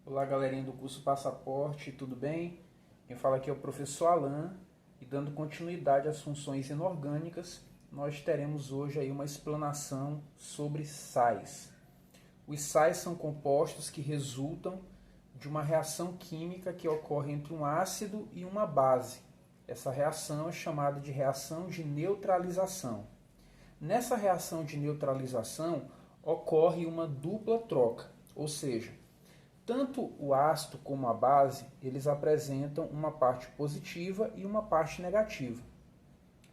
Olá, galerinha do curso Passaporte, tudo bem? Quem fala aqui é o professor Alan e dando continuidade às funções inorgânicas, nós teremos hoje aí uma explanação sobre sais. Os sais são compostos que resultam de uma reação química que ocorre entre um ácido e uma base. Essa reação é chamada de reação de neutralização. Nessa reação de neutralização ocorre uma dupla troca, ou seja, tanto o ácido como a base, eles apresentam uma parte positiva e uma parte negativa.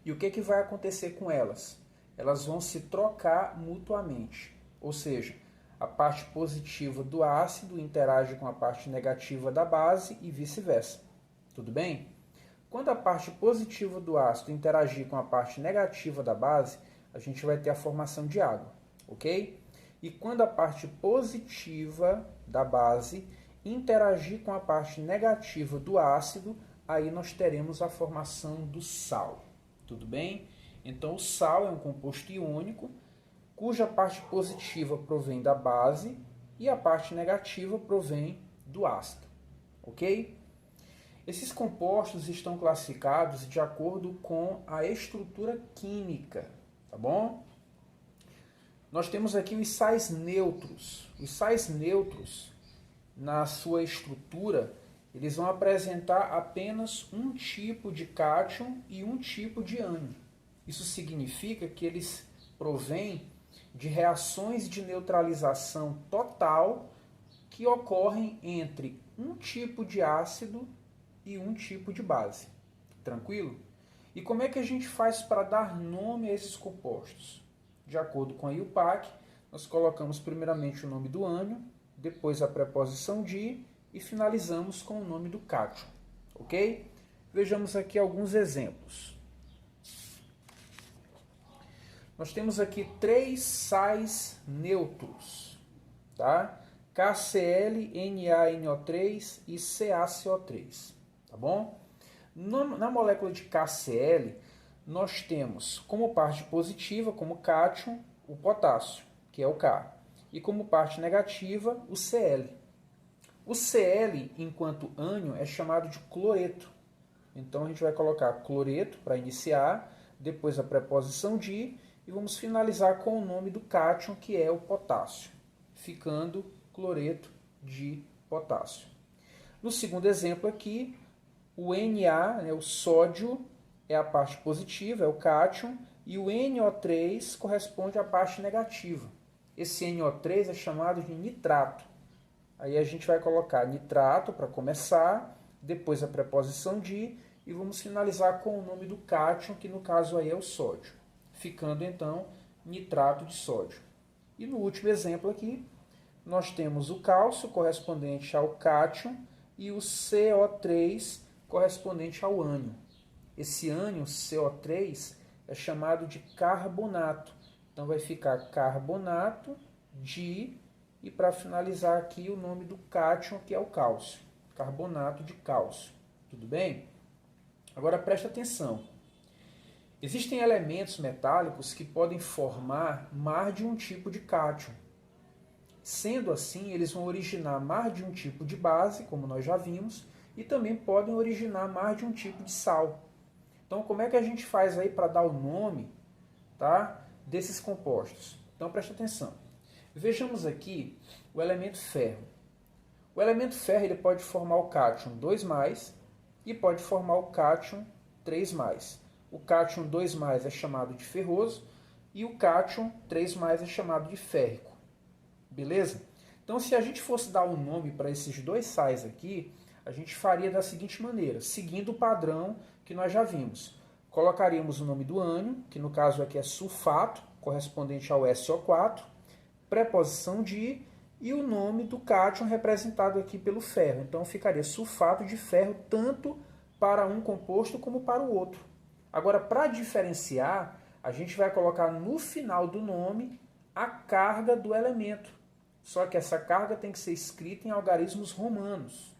E o que vai acontecer com elas? Elas vão se trocar mutuamente. Ou seja, a parte positiva do ácido interage com a parte negativa da base e vice-versa. Tudo bem? Quando a parte positiva do ácido interagir com a parte negativa da base, a gente vai ter a formação de água, ok? E quando a parte positiva da base interagir com a parte negativa do ácido, aí nós teremos a formação do sal. Tudo bem? Então o sal é um composto iônico, cuja parte positiva provém da base e a parte negativa provém do ácido. Ok? Esses compostos estão classificados de acordo com a estrutura química, tá bom? Nós temos aqui os sais neutros. Os sais neutros, na sua estrutura, eles vão apresentar apenas um tipo de cátion e um tipo de ânion. Isso significa que eles provêm de reações de neutralização total que ocorrem entre um tipo de ácido e um tipo de base. Tranquilo? E como é que a gente faz para dar nome a esses compostos? De acordo com a IUPAC, nós colocamos primeiramente o nome do ânion, depois a preposição de e finalizamos com o nome do cátion. Ok? Vejamos aqui alguns exemplos. Nós temos aqui 3 sais neutros, tá? KCl, NaNO3 e CaCO3, tá bom? Na molécula de KCl, nós temos como parte positiva, como cátion, o potássio, que é o K, e como parte negativa, o Cl. O Cl, enquanto ânion, é chamado de cloreto. Então a gente vai colocar cloreto para iniciar, depois a preposição de, e vamos finalizar com o nome do cátion, que é o potássio, ficando cloreto de potássio. No segundo exemplo aqui, o Na, o sódio, é a parte positiva, é o cátion, e o NO3 corresponde à parte negativa. Esse NO3 é chamado de nitrato. Aí a gente vai colocar nitrato para começar, depois a preposição de, e vamos finalizar com o nome do cátion, que no caso aí é o sódio, ficando então nitrato de sódio. E no último exemplo aqui, nós temos o cálcio correspondente ao cátion e o CO3 correspondente ao ânion. Esse ânion CO3 é chamado de carbonato. Então vai ficar carbonato de, e para finalizar aqui o nome do cátion, que é o cálcio. Carbonato de cálcio. Tudo bem? Agora presta atenção. Existem elementos metálicos que podem formar mais de um tipo de cátion. Sendo assim, eles vão originar mais de um tipo de base, como nós já vimos, e também podem originar mais de um tipo de sal. Então, como é que a gente faz aí para dar o nome, tá, desses compostos? Então, presta atenção. Vejamos aqui o elemento ferro. O elemento ferro ele pode formar o cátion 2+, e pode formar o cátion 3+. O cátion 2+ é chamado de ferroso e o cátion 3+ é chamado de férrico. Beleza? Então, se a gente fosse dar um nome para esses dois sais aqui, a gente faria da seguinte maneira, seguindo o padrão que nós já vimos. Colocaríamos o nome do ânion, que no caso aqui é sulfato, correspondente ao SO4, preposição de, e o nome do cátion representado aqui pelo ferro. Então ficaria sulfato de ferro tanto para um composto como para o outro. Agora, para diferenciar, a gente vai colocar no final do nome a carga do elemento. Só que essa carga tem que ser escrita em algarismos romanos.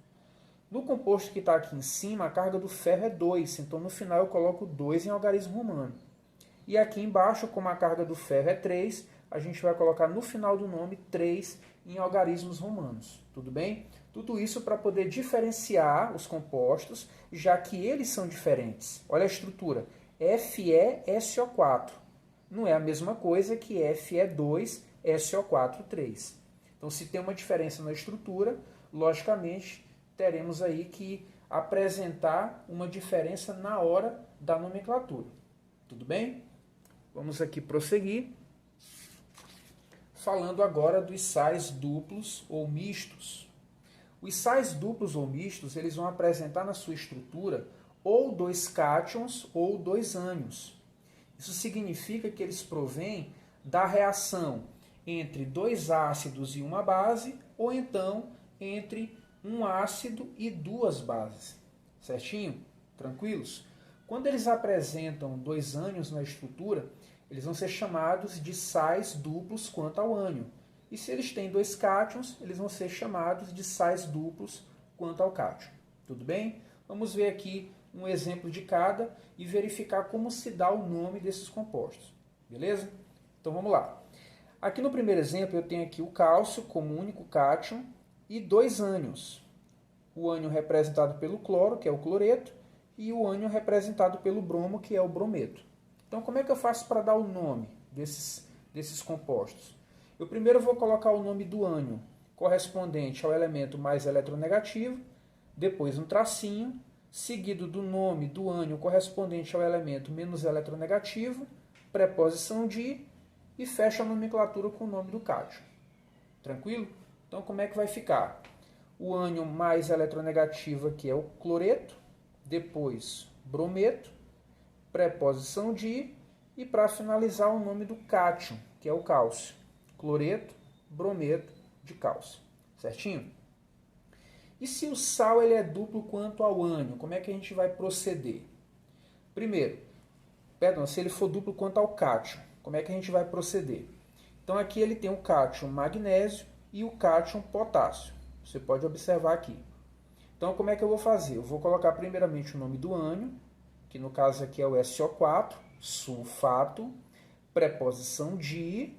No composto que está aqui em cima, a carga do ferro é 2, então no final eu coloco 2 em algarismo romano. E aqui embaixo, como a carga do ferro é 3, a gente vai colocar no final do nome 3 em algarismos romanos, tudo bem? Tudo isso para poder diferenciar os compostos, já que eles são diferentes. Olha a estrutura, FeSO4. Não é a mesma coisa que Fe2SO4, 3. Então, se tem uma diferença na estrutura, logicamente, teremos aí que apresentar uma diferença na hora da nomenclatura. Tudo bem? Vamos aqui prosseguir. Falando agora dos sais duplos ou mistos. Os sais duplos ou mistos, eles vão apresentar na sua estrutura ou 2 cátions ou 2 ânions. Isso significa que eles provêm da reação entre 2 ácidos e uma base, ou então entre um ácido e 2 bases. Certinho? Tranquilos? Quando eles apresentam 2 ânions na estrutura, eles vão ser chamados de sais duplos quanto ao ânion. E se eles têm 2 cátions, eles vão ser chamados de sais duplos quanto ao cátion. Tudo bem? Vamos ver aqui um exemplo de cada e verificar como se dá o nome desses compostos. Beleza? Então vamos lá. Aqui no primeiro exemplo eu tenho aqui o cálcio como único cátion e 2 ânions. O ânion representado pelo cloro, que é o cloreto, e o ânion representado pelo bromo, que é o brometo. Então como é que eu faço para dar o nome desses compostos? Eu primeiro vou colocar o nome do ânion correspondente ao elemento mais eletronegativo, depois um tracinho, seguido do nome do ânion correspondente ao elemento menos eletronegativo, preposição de, e fecho a nomenclatura com o nome do cátion. Tranquilo? Então como é que vai ficar? O ânion mais eletronegativo aqui é o cloreto, depois brometo, preposição de, e para finalizar o nome do cátion, que é o cálcio. Cloreto, brometo de cálcio. Certinho? E se o sal ele é duplo quanto ao ânion, como é que a gente vai proceder? Primeiro, se ele for duplo quanto ao cátion, como é que a gente vai proceder? Então aqui ele tem o cátion magnésio e o cátion potássio. Você pode observar aqui. Então como é que eu vou fazer? Eu vou colocar primeiramente o nome do ânion, que no caso aqui é o SO4, sulfato, preposição de,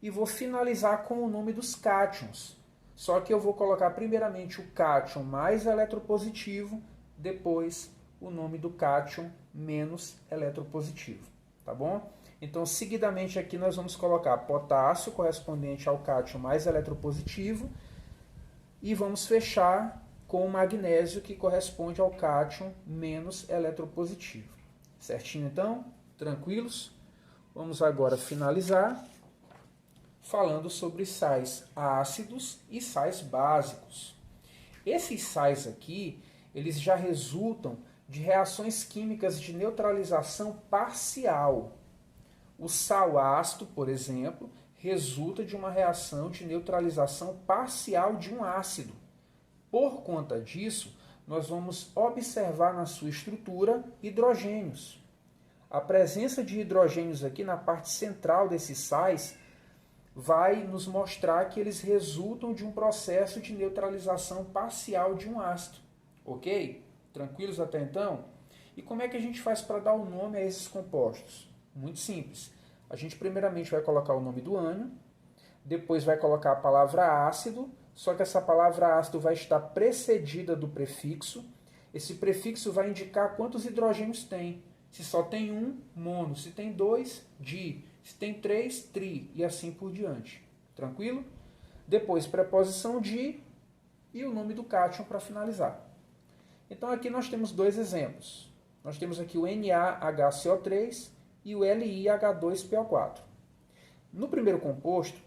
e vou finalizar com o nome dos cátions. Só que eu vou colocar primeiramente o cátion mais eletropositivo, depois o nome do cátion menos eletropositivo. Tá bom? Então, seguidamente aqui nós vamos colocar potássio, correspondente ao cátion mais eletropositivo, e vamos fechar com o magnésio, que corresponde ao cátion menos eletropositivo. Certinho, então? Tranquilos? Vamos agora finalizar falando sobre sais ácidos e sais básicos. Esses sais aqui, eles já resultam de reações químicas de neutralização parcial. O sal ácido, por exemplo, resulta de uma reação de neutralização parcial de um ácido. Por conta disso, nós vamos observar na sua estrutura hidrogênios. A presença de hidrogênios aqui na parte central desses sais vai nos mostrar que eles resultam de um processo de neutralização parcial de um ácido. Ok? Tranquilos até então? E como é que a gente faz para dar o nome a esses compostos? Muito simples. A gente primeiramente vai colocar o nome do ânion, depois vai colocar a palavra ácido, só que essa palavra ácido vai estar precedida do prefixo. Esse prefixo vai indicar quantos hidrogênios tem. Se só tem um, mono. Se tem 2, di. Se tem 3, tri. E assim por diante. Tranquilo? Depois, preposição de e o nome do cátion para finalizar. Então, aqui nós temos 2 exemplos. Nós temos aqui o NaHCO3 e o LiH2PO4. No primeiro composto,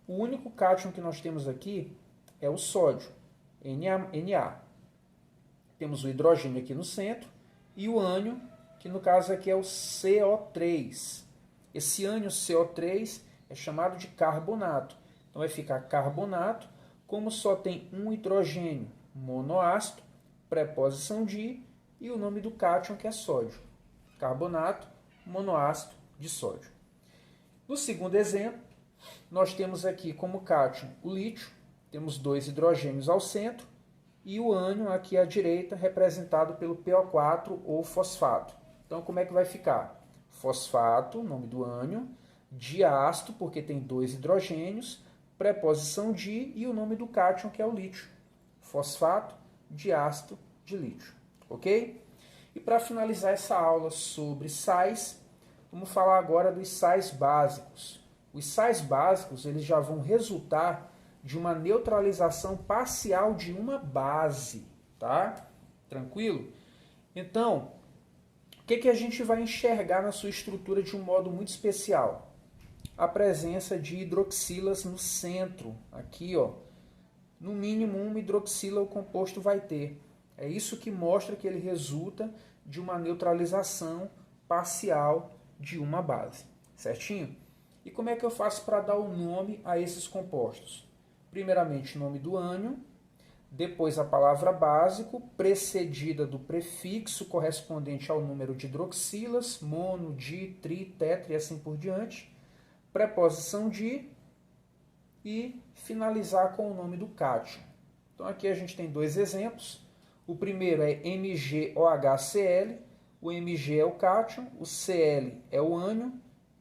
o único cátion que nós temos aqui é o sódio, Na. Temos o hidrogênio aqui no centro e o ânion, que no caso aqui é o CO3. Esse ânion CO3 é chamado de carbonato. Então vai ficar carbonato, como só tem um hidrogênio monoácido, preposição de, e o nome do cátion, que é sódio. Carbonato, monoácido de sódio. No segundo exemplo, nós temos aqui como cátion o lítio, temos 2 hidrogênios ao centro, e o ânion aqui à direita, representado pelo PO4 ou fosfato. Então, como é que vai ficar? Fosfato, nome do ânion, diácido, porque tem 2 hidrogênios, preposição de e o nome do cátion, que é o lítio. Fosfato, diácido de lítio. Ok? E para finalizar essa aula sobre sais, vamos falar agora dos sais básicos. Os sais básicos eles já vão resultar de uma neutralização parcial de uma base, tá? Tranquilo? Então, o que a gente vai enxergar na sua estrutura de um modo muito especial? A presença de hidroxilas no centro. Aqui, ó, no mínimo uma hidroxila o composto vai ter. É isso que mostra que ele resulta de uma neutralização parcial de uma base. Certinho? E como é que eu faço para dar o nome a esses compostos? Primeiramente, o nome do ânion, depois a palavra básico, precedida do prefixo correspondente ao número de hidroxilas, mono, di, tri, tetra e assim por diante, preposição de e finalizar com o nome do cátion. Então aqui a gente tem 2 exemplos. O primeiro é MgOHCl, o Mg é o cátion, o Cl é o ânion,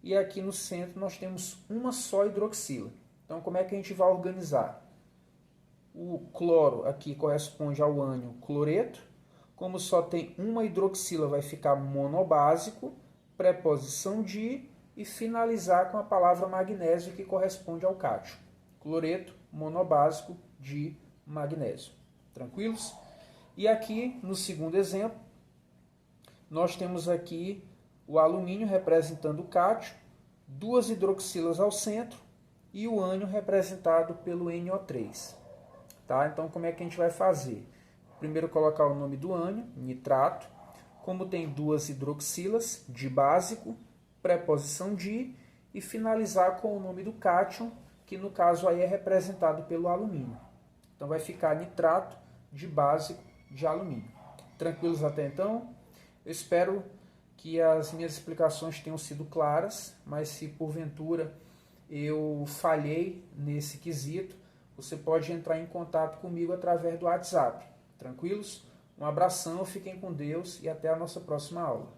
e aqui no centro nós temos uma só hidroxila. Então, como é que a gente vai organizar? O cloro aqui corresponde ao ânion cloreto. Como só tem uma hidroxila, vai ficar monobásico, preposição de e finalizar com a palavra magnésio, que corresponde ao cátion. Cloreto, monobásico de magnésio. Tranquilos? E aqui, no segundo exemplo, nós temos aqui o alumínio representando o cátion, 2 hidroxilas ao centro, e o ânion representado pelo NO3. Tá? Então, como é que a gente vai fazer? Primeiro, colocar o nome do ânion, nitrato. Como tem 2 hidroxilas, de básico, preposição de, e finalizar com o nome do cátion, que no caso aí é representado pelo alumínio. Então, vai ficar nitrato de básico de alumínio. Tranquilos até então? Eu espero que as minhas explicações tenham sido claras, mas se porventura eu falhei nesse quesito, você pode entrar em contato comigo através do WhatsApp. Tranquilos? Um abração, fiquem com Deus e até a nossa próxima aula.